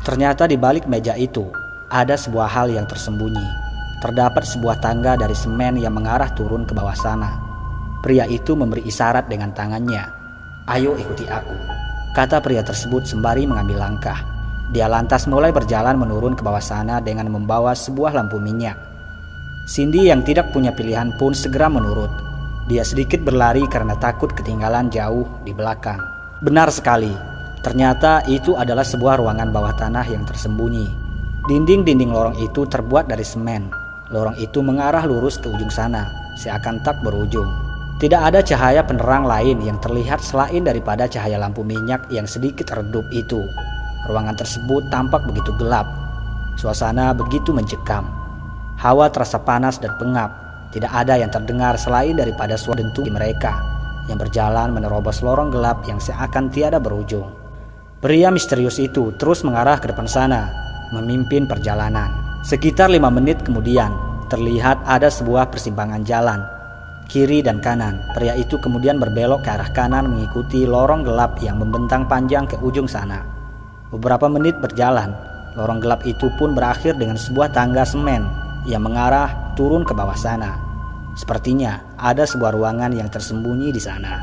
Ternyata di balik meja itu ada sebuah hal yang tersembunyi. Terdapat sebuah tangga dari semen yang mengarah turun ke bawah sana. Pria itu memberi isyarat dengan tangannya. "Ayo ikuti aku," kata pria tersebut sembari mengambil langkah. Dia lantas mulai berjalan menurun ke bawah sana dengan membawa sebuah lampu minyak. Cindy yang tidak punya pilihan pun segera menurut. Dia sedikit berlari karena takut ketinggalan jauh di belakang. Benar sekali, ternyata itu adalah sebuah ruangan bawah tanah yang tersembunyi. Dinding-dinding lorong itu terbuat dari semen. Lorong itu mengarah lurus ke ujung sana, seakan tak berujung. Tidak ada cahaya penerang lain yang terlihat selain daripada cahaya lampu minyak yang sedikit redup itu. Ruangan tersebut tampak begitu gelap. Suasana begitu mencekam. Hawa terasa panas dan pengap. Tidak ada yang terdengar selain daripada suara dentuman mereka yang berjalan menerobos lorong gelap yang seakan tiada berujung. Pria misterius itu terus mengarah ke depan sana, memimpin perjalanan. Sekitar 5 menit kemudian, terlihat ada sebuah persimpangan jalan, kiri dan kanan. Pria itu kemudian berbelok ke arah kanan mengikuti lorong gelap yang membentang panjang ke ujung sana. Beberapa menit berjalan, lorong gelap itu pun berakhir dengan sebuah tangga semen yang mengarah turun ke bawah sana. Sepertinya ada sebuah ruangan yang tersembunyi di sana.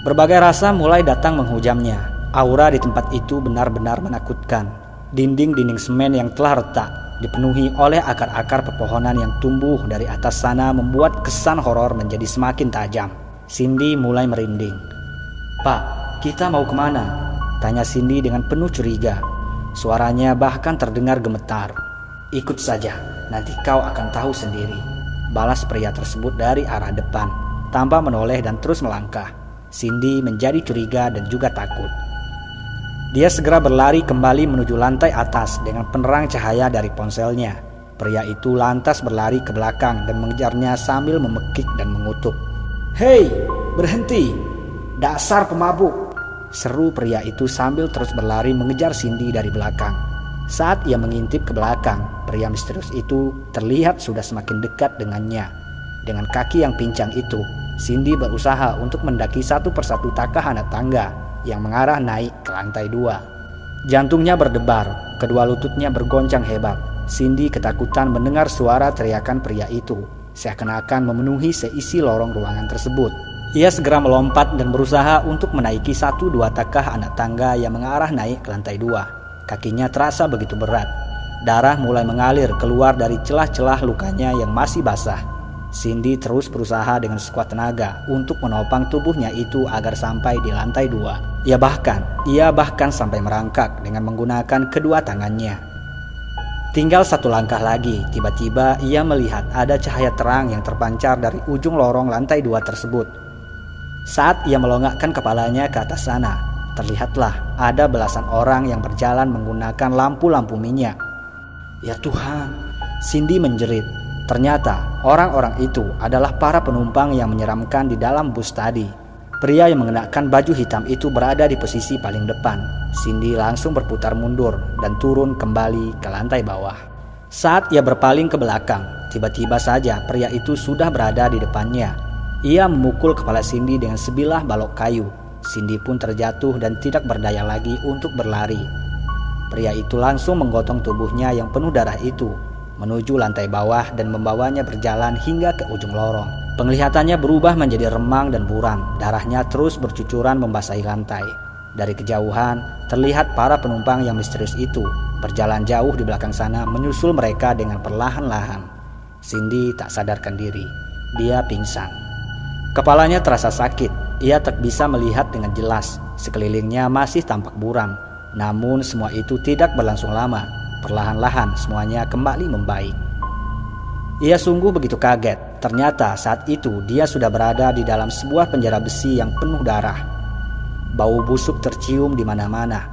Berbagai rasa mulai datang menghujamnya. Aura di tempat itu benar-benar menakutkan. Dinding-dinding semen yang telah retak dipenuhi oleh akar-akar pepohonan yang tumbuh dari atas sana membuat kesan horor menjadi semakin tajam. Cindy mulai merinding. "Pak, kita mau kemana?" tanya Cindy dengan penuh curiga. Suaranya bahkan terdengar gemetar. "Ikut saja, nanti kau akan tahu sendiri," balas pria tersebut dari arah depan tanpa menoleh dan terus melangkah. Cindy menjadi curiga dan juga takut. Dia segera berlari kembali menuju lantai atas dengan penerang cahaya dari ponselnya. Pria itu lantas berlari ke belakang dan mengejarnya sambil memekik dan mengutuk. "Hei, berhenti! Dasar pemabuk!" seru pria itu sambil terus berlari mengejar Cindy dari belakang. Saat ia mengintip ke belakang, pria misterius itu terlihat sudah semakin dekat dengannya. Dengan kaki yang pincang itu, Cindy berusaha untuk mendaki satu persatu takkah anak tangga yang mengarah naik ke lantai 2. Jantungnya berdebar, kedua lututnya bergoncang hebat. Cindy ketakutan mendengar suara teriakan pria itu, seakan-akan memenuhi seisi lorong ruangan tersebut. Ia segera melompat dan berusaha untuk menaiki 1-2 takkah anak tangga yang mengarah naik ke lantai 2. Kakinya terasa begitu berat. Darah mulai mengalir keluar dari celah-celah lukanya yang masih basah. Cindy terus berusaha dengan sekuat tenaga untuk menopang tubuhnya itu agar sampai di lantai 2. Ia bahkan sampai merangkak dengan menggunakan kedua tangannya. Tinggal 1 langkah lagi, tiba-tiba ia melihat ada cahaya terang yang terpancar dari ujung lorong lantai 2 tersebut. Saat ia melongakkan kepalanya ke atas sana, terlihatlah ada belasan orang yang berjalan menggunakan lampu-lampu minyak. "Ya Tuhan," Cindy menjerit. Ternyata orang-orang itu adalah para penumpang yang menyeramkan di dalam bus tadi. Pria yang mengenakan baju hitam itu berada di posisi paling depan. Cindy langsung berputar mundur dan turun kembali ke lantai bawah. Saat ia berpaling ke belakang, tiba-tiba saja pria itu sudah berada di depannya. Ia memukul kepala Cindy dengan sebilah balok kayu. Cindy pun terjatuh dan tidak berdaya lagi untuk berlari. Pria itu langsung menggotong tubuhnya yang penuh darah itu menuju lantai bawah dan membawanya berjalan hingga ke ujung lorong. Penglihatannya berubah menjadi remang dan buram. Darahnya terus bercucuran membasahi lantai. Dari kejauhan, terlihat para penumpang yang misterius itu berjalan jauh di belakang sana menyusul mereka dengan perlahan-lahan. Cindy tak sadarkan diri. Dia pingsan. Kepalanya terasa sakit. Ia tak bisa melihat dengan jelas. Sekelilingnya masih tampak buram. Namun semua itu tidak berlangsung lama. Perlahan-lahan semuanya kembali membaik. Ia sungguh begitu kaget. Ternyata saat itu dia sudah berada di dalam sebuah penjara besi yang penuh darah. Bau busuk tercium di mana-mana.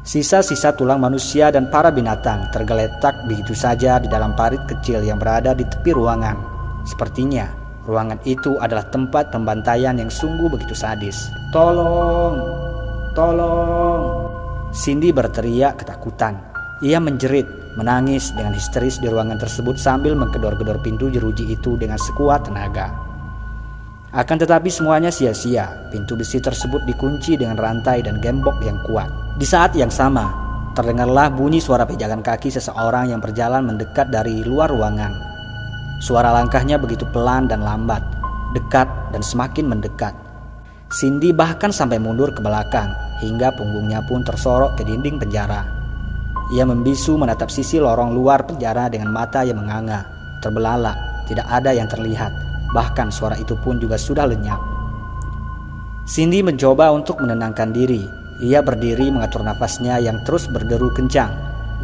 Sisa-sisa tulang manusia dan para binatang tergeletak begitu saja di dalam parit kecil yang berada di tepi ruangan. Sepertinya ruangan itu adalah tempat pembantaian yang sungguh begitu sadis. "Tolong! Tolong!" Cindy berteriak ketakutan. Ia menjerit, menangis dengan histeris di ruangan tersebut sambil menggedor-gedor pintu jeruji itu dengan sekuat tenaga. Akan tetapi semuanya sia-sia. Pintu besi tersebut dikunci dengan rantai dan gembok yang kuat. Di saat yang sama, terdengarlah bunyi suara pijakan kaki seseorang yang berjalan mendekat dari luar ruangan. Suara langkahnya begitu pelan dan lambat, dekat dan semakin mendekat. Cindy bahkan sampai mundur ke belakang hingga punggungnya pun tersorok ke dinding penjara. Ia membisu menatap sisi lorong luar penjara dengan mata yang menganga, terbelalak, tidak ada yang terlihat, bahkan suara itu pun juga sudah lenyap. Cindy mencoba untuk menenangkan diri. Ia berdiri mengatur nafasnya yang terus berderu kencang,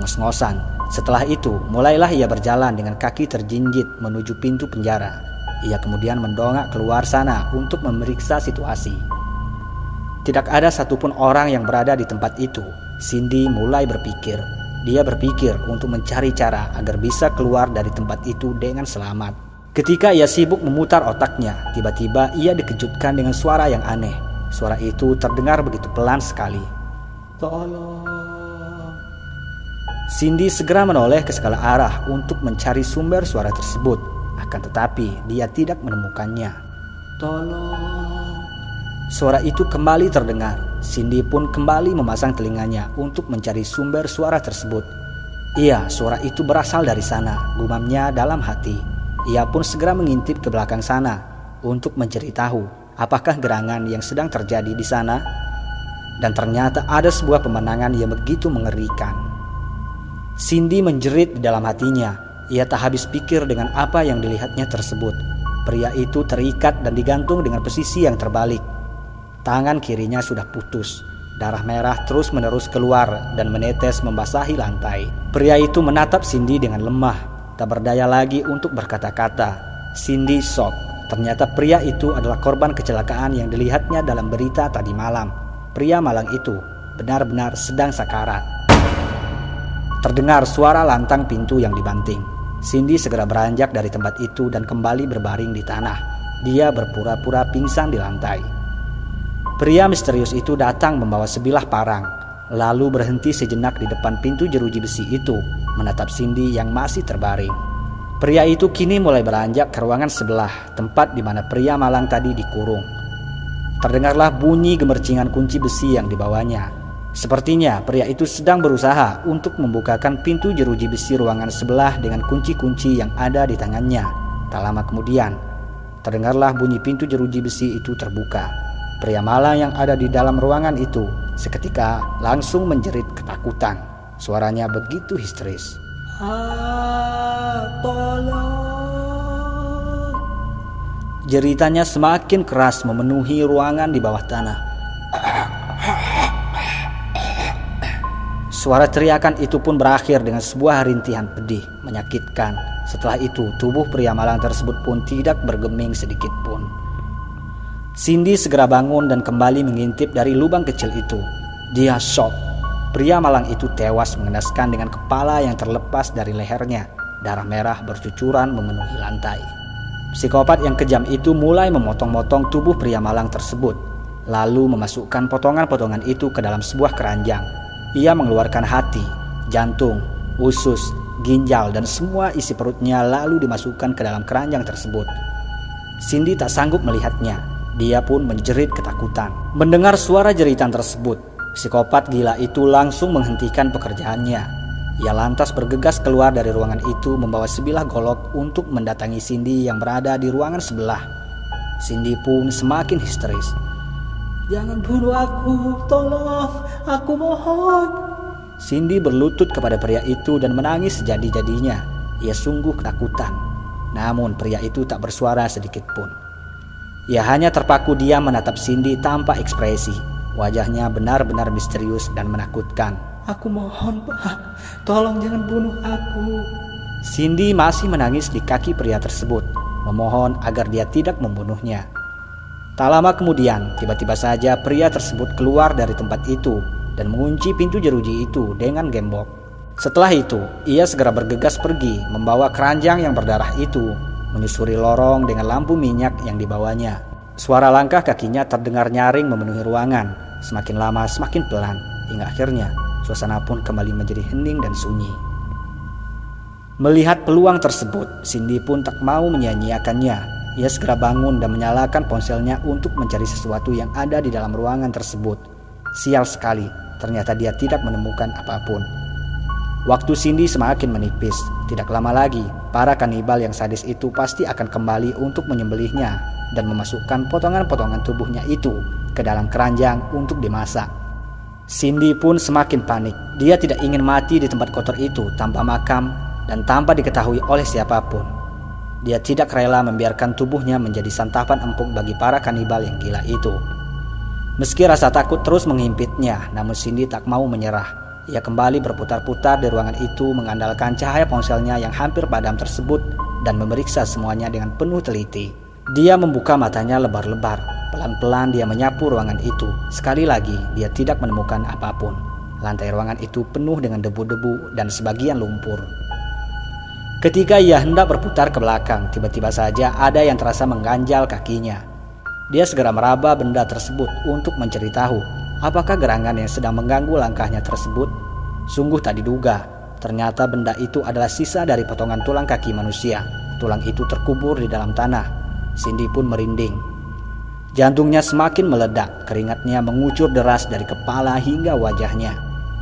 ngos-ngosan. Setelah itu, mulailah ia berjalan dengan kaki terjinjit menuju pintu penjara. Ia kemudian mendongak keluar sana untuk memeriksa situasi. Tidak ada satupun orang yang berada di tempat itu. Cindy mulai berpikir. Dia berpikir untuk mencari cara agar bisa keluar dari tempat itu dengan selamat. Ketika ia sibuk memutar otaknya, tiba-tiba ia dikejutkan dengan suara yang aneh. Suara itu terdengar begitu pelan sekali. Tolong. Cindy segera menoleh ke segala arah untuk mencari sumber suara tersebut. Akan tetapi dia tidak menemukannya. Tolong. Suara itu kembali terdengar. Cindy pun kembali memasang telinganya untuk mencari sumber suara tersebut. Iya, suara itu berasal dari sana, gumamnya dalam hati. Ia pun segera mengintip ke belakang sana untuk mencari tahu apakah gerangan yang sedang terjadi di sana. Dan ternyata ada sebuah pemandangan yang begitu mengerikan. Cindy menjerit di dalam hatinya. Ia tak habis pikir dengan apa yang dilihatnya tersebut. Pria itu terikat dan digantung dengan posisi yang terbalik. Tangan kirinya sudah putus. Darah merah terus-menerus keluar dan menetes membasahi lantai. Pria itu menatap Cindy dengan lemah, tak berdaya lagi untuk berkata-kata. Cindy shock. Ternyata pria itu adalah korban kecelakaan yang dilihatnya dalam berita tadi malam. Pria malang itu benar-benar sedang sakarat. Terdengar suara lantang pintu yang dibanting. Cindy segera beranjak dari tempat itu dan kembali berbaring di tanah. Dia berpura-pura pingsan di lantai. Pria misterius itu datang membawa sebilah parang, lalu berhenti sejenak di depan pintu jeruji besi itu, menatap Cindy yang masih terbaring. Pria itu kini mulai beranjak ke ruangan sebelah, tempat di mana pria malang tadi dikurung. Terdengarlah bunyi gemercingan kunci besi yang dibawanya. Sepertinya pria itu sedang berusaha untuk membukakan pintu jeruji besi ruangan sebelah dengan kunci-kunci yang ada di tangannya. Tak lama kemudian, terdengarlah bunyi pintu jeruji besi itu terbuka. Pria malang yang ada di dalam ruangan itu seketika langsung menjerit ketakutan. Suaranya begitu histeris. Tolong. Jeritannya semakin keras memenuhi ruangan di bawah tanah. Suara teriakan itu pun berakhir dengan sebuah rintihan pedih, menyakitkan. Setelah itu, tubuh pria malang tersebut pun tidak bergeming sedikit pun. Cindy segera bangun dan kembali mengintip dari lubang kecil itu. Dia shock. Pria malang itu tewas mengenaskan dengan kepala yang terlepas dari lehernya. Darah merah bercucuran memenuhi lantai. Psikopat yang kejam itu mulai memotong-motong tubuh pria malang tersebut, lalu memasukkan potongan-potongan itu ke dalam sebuah keranjang. Ia mengeluarkan hati, jantung, usus, ginjal, dan semua isi perutnya lalu dimasukkan ke dalam keranjang tersebut. Cindy tak sanggup melihatnya. Dia pun menjerit ketakutan. Mendengar suara jeritan tersebut, psikopat gila itu langsung menghentikan pekerjaannya. Ia lantas bergegas keluar dari ruangan itu membawa sebilah golok untuk mendatangi Cindy yang berada di ruangan sebelah. Cindy pun semakin histeris. Jangan bunuh aku, tolong, aku mohon. Cindy berlutut kepada pria itu dan menangis sejadi-jadinya. Ia sungguh ketakutan. Namun pria itu tak bersuara sedikit pun. Ia hanya terpaku diam menatap Cindy tanpa ekspresi. Wajahnya benar-benar misterius dan menakutkan. Aku mohon, Pak, tolong jangan bunuh aku. Cindy masih menangis di kaki pria tersebut, memohon agar dia tidak membunuhnya. Tak lama kemudian, tiba-tiba saja pria tersebut keluar dari tempat itu dan mengunci pintu jeruji itu dengan gembok. Setelah itu, ia segera bergegas pergi membawa keranjang yang berdarah itu, menyusuri lorong dengan lampu minyak yang dibawanya. Suara langkah kakinya terdengar nyaring memenuhi ruangan, semakin lama semakin pelan, hingga akhirnya suasana pun kembali menjadi hening dan sunyi. Melihat peluang tersebut, Cindy pun tak mau menyia-nyiakannya. Ia segera bangun dan menyalakan ponselnya untuk mencari sesuatu yang ada di dalam ruangan tersebut. Sial sekali, ternyata dia tidak menemukan apapun. Waktu Cindy semakin menipis. Tidak lama lagi, para kanibal yang sadis itu pasti akan kembali untuk menyembelihnya dan memasukkan potongan-potongan tubuhnya itu ke dalam keranjang untuk dimasak. Cindy pun semakin panik. Dia tidak ingin mati di tempat kotor itu tanpa makam dan tanpa diketahui oleh siapapun. Dia tidak rela membiarkan tubuhnya menjadi santapan empuk bagi para kanibal yang gila itu. Meski rasa takut terus menghimpitnya, namun Cindy tak mau menyerah. Ia kembali berputar-putar di ruangan itu mengandalkan cahaya ponselnya yang hampir padam tersebut dan memeriksa semuanya dengan penuh teliti. Dia membuka matanya lebar-lebar. Pelan-pelan dia menyapu ruangan itu. Sekali lagi dia tidak menemukan apapun. Lantai ruangan itu penuh dengan debu-debu dan sebagian lumpur. Ketika ia hendak berputar ke belakang, tiba-tiba saja ada yang terasa mengganjal kakinya. Dia segera meraba benda tersebut untuk mencari tahu apakah gerangan yang sedang mengganggu langkahnya tersebut. Sungguh tak diduga, ternyata benda itu adalah sisa dari potongan tulang kaki manusia. Tulang itu terkubur di dalam tanah. Cindy pun merinding. Jantungnya semakin meledak, keringatnya mengucur deras dari kepala hingga wajahnya.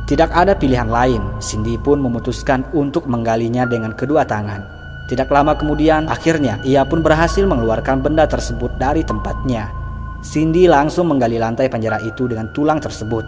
Tidak ada pilihan lain, Cindy pun memutuskan untuk menggalinya dengan kedua tangan. Tidak lama kemudian, akhirnya ia pun berhasil mengeluarkan benda tersebut dari tempatnya. Cindy langsung menggali lantai penjara itu dengan tulang tersebut.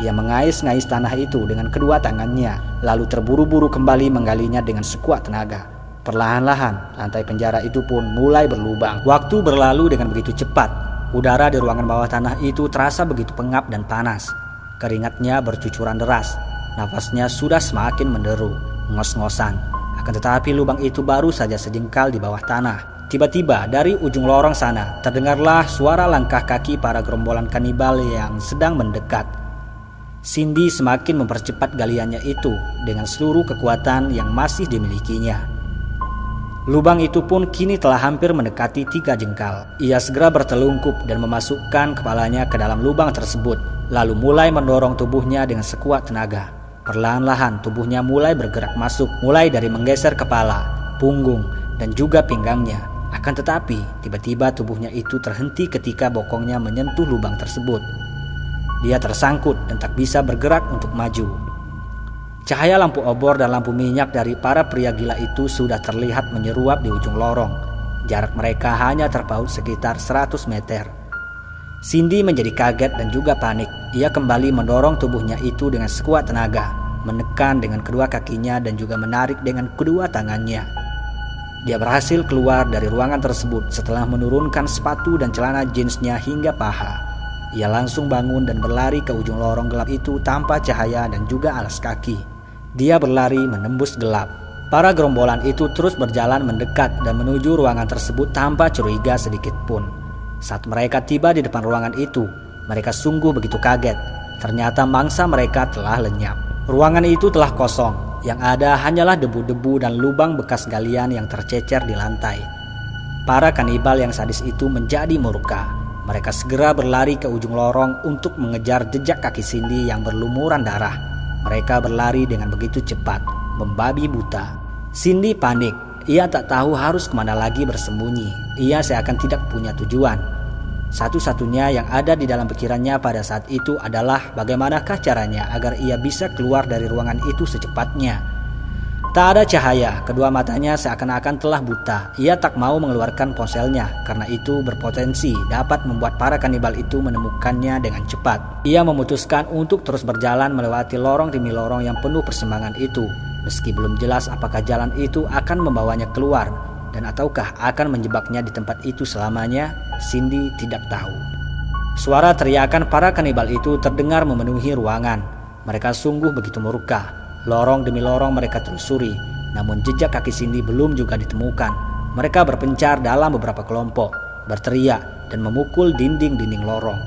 Ia mengais-ngais tanah itu dengan kedua tangannya, lalu terburu-buru kembali menggalinya dengan sekuat tenaga. Perlahan-lahan, lantai penjara itu pun mulai berlubang. Waktu berlalu dengan begitu cepat. Udara di ruangan bawah tanah itu terasa begitu pengap dan panas. Keringatnya bercucuran deras. Nafasnya sudah semakin menderu, ngos-ngosan. Akan tetapi lubang itu baru saja sejengkal di bawah tanah. Tiba-tiba dari ujung lorong sana terdengarlah suara langkah kaki para gerombolan kanibal yang sedang mendekat. Cindy semakin mempercepat galiannya itu dengan seluruh kekuatan yang masih dimilikinya. Lubang itu pun kini telah hampir mendekati 3 jengkal. Ia segera bertelungkup dan memasukkan kepalanya ke dalam lubang tersebut, lalu mulai mendorong tubuhnya dengan sekuat tenaga. Perlahan-lahan tubuhnya mulai bergerak masuk, mulai dari menggeser kepala, punggung, dan juga pinggangnya. Akan tetapi, tiba-tiba tubuhnya itu terhenti ketika bokongnya menyentuh lubang tersebut. Dia tersangkut dan tak bisa bergerak untuk maju. Cahaya lampu obor dan lampu minyak dari para pria gila itu sudah terlihat menyeruap di ujung lorong. Jarak mereka hanya terpaut sekitar 100 meter. Cindy menjadi kaget dan juga panik. Ia kembali mendorong tubuhnya itu dengan sekuat tenaga, menekan dengan kedua kakinya dan juga menarik dengan kedua tangannya. Dia berhasil keluar dari ruangan tersebut setelah menurunkan sepatu dan celana jeansnya hingga paha. Ia langsung bangun dan berlari ke ujung lorong gelap itu tanpa cahaya dan juga alas kaki. Dia berlari menembus gelap. Para gerombolan itu terus berjalan mendekat dan menuju ruangan tersebut tanpa curiga sedikit pun. Saat mereka tiba di depan ruangan itu, mereka sungguh begitu kaget. Ternyata mangsa mereka telah lenyap. Ruangan itu telah kosong. Yang ada hanyalah debu-debu dan lubang bekas galian yang tercecer di lantai. Para kanibal yang sadis itu menjadi murka. Mereka segera berlari ke ujung lorong untuk mengejar jejak kaki Cindy yang berlumuran darah. Mereka berlari dengan begitu cepat, membabi buta. Cindy panik. Ia tak tahu harus kemana lagi bersembunyi. Ia seakan tidak punya tujuan. Satu-satunya yang ada di dalam pikirannya pada saat itu adalah bagaimanakah caranya agar ia bisa keluar dari ruangan itu secepatnya. Tak ada cahaya, kedua matanya seakan-akan telah buta. Ia tak mau mengeluarkan ponselnya karena itu berpotensi dapat membuat para kanibal itu menemukannya dengan cepat. Ia memutuskan untuk terus berjalan melewati lorong demi lorong yang penuh persimpangan itu. Meski belum jelas apakah jalan itu akan membawanya keluar dan ataukah akan menjebaknya di tempat itu selamanya, Cindy tidak tahu. Suara teriakan para kanibal itu terdengar memenuhi ruangan. Mereka sungguh begitu murka. Lorong demi lorong mereka telusuri, namun jejak kaki Cindy belum juga ditemukan. Mereka berpencar dalam beberapa kelompok, berteriak dan memukul dinding-dinding lorong.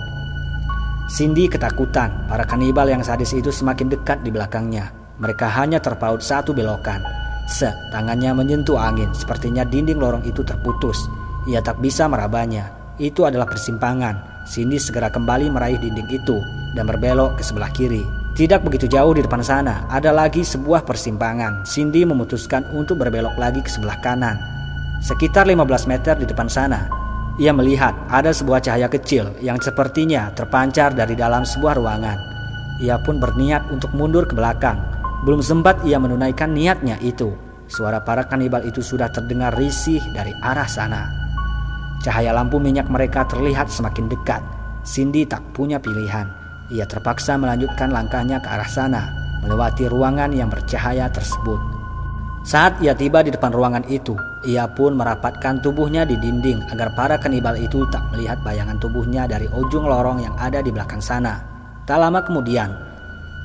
Cindy ketakutan. Para kanibal yang sadis itu semakin dekat di belakangnya. Mereka hanya terpaut satu belokan. Tangannya menyentuh angin, sepertinya dinding lorong itu terputus. Ia tak bisa merabanya. Itu adalah persimpangan. Cindy segera kembali meraih dinding itu dan berbelok ke sebelah kiri. Tidak begitu jauh di depan sana, ada lagi sebuah persimpangan. Cindy memutuskan untuk berbelok lagi ke sebelah kanan. Sekitar 15 meter di depan sana, ia melihat ada sebuah cahaya kecil yang sepertinya terpancar dari dalam sebuah ruangan. Ia pun berniat untuk mundur ke belakang. Belum sempat ia menunaikan niatnya itu, suara para kanibal itu sudah terdengar risih dari arah sana. Cahaya lampu minyak mereka terlihat semakin dekat. Cindy tak punya pilihan. Ia terpaksa melanjutkan langkahnya ke arah sana, melewati ruangan yang bercahaya tersebut. Saat ia tiba di depan ruangan itu, ia pun merapatkan tubuhnya di dinding agar para kanibal itu tak melihat bayangan tubuhnya dari ujung lorong yang ada di belakang sana. Tak lama kemudian,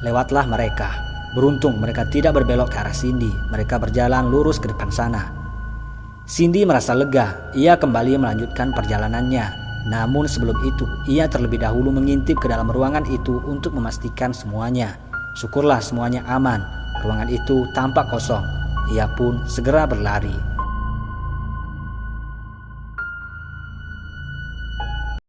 lewatlah mereka. Beruntung mereka tidak berbelok ke arah Cindy. Mereka berjalan lurus ke depan sana. Cindy merasa lega. Ia kembali melanjutkan perjalanannya. Namun sebelum itu, ia terlebih dahulu mengintip ke dalam ruangan itu untuk memastikan semuanya. Syukurlah semuanya aman. Ruangan itu tampak kosong. Ia pun segera berlari.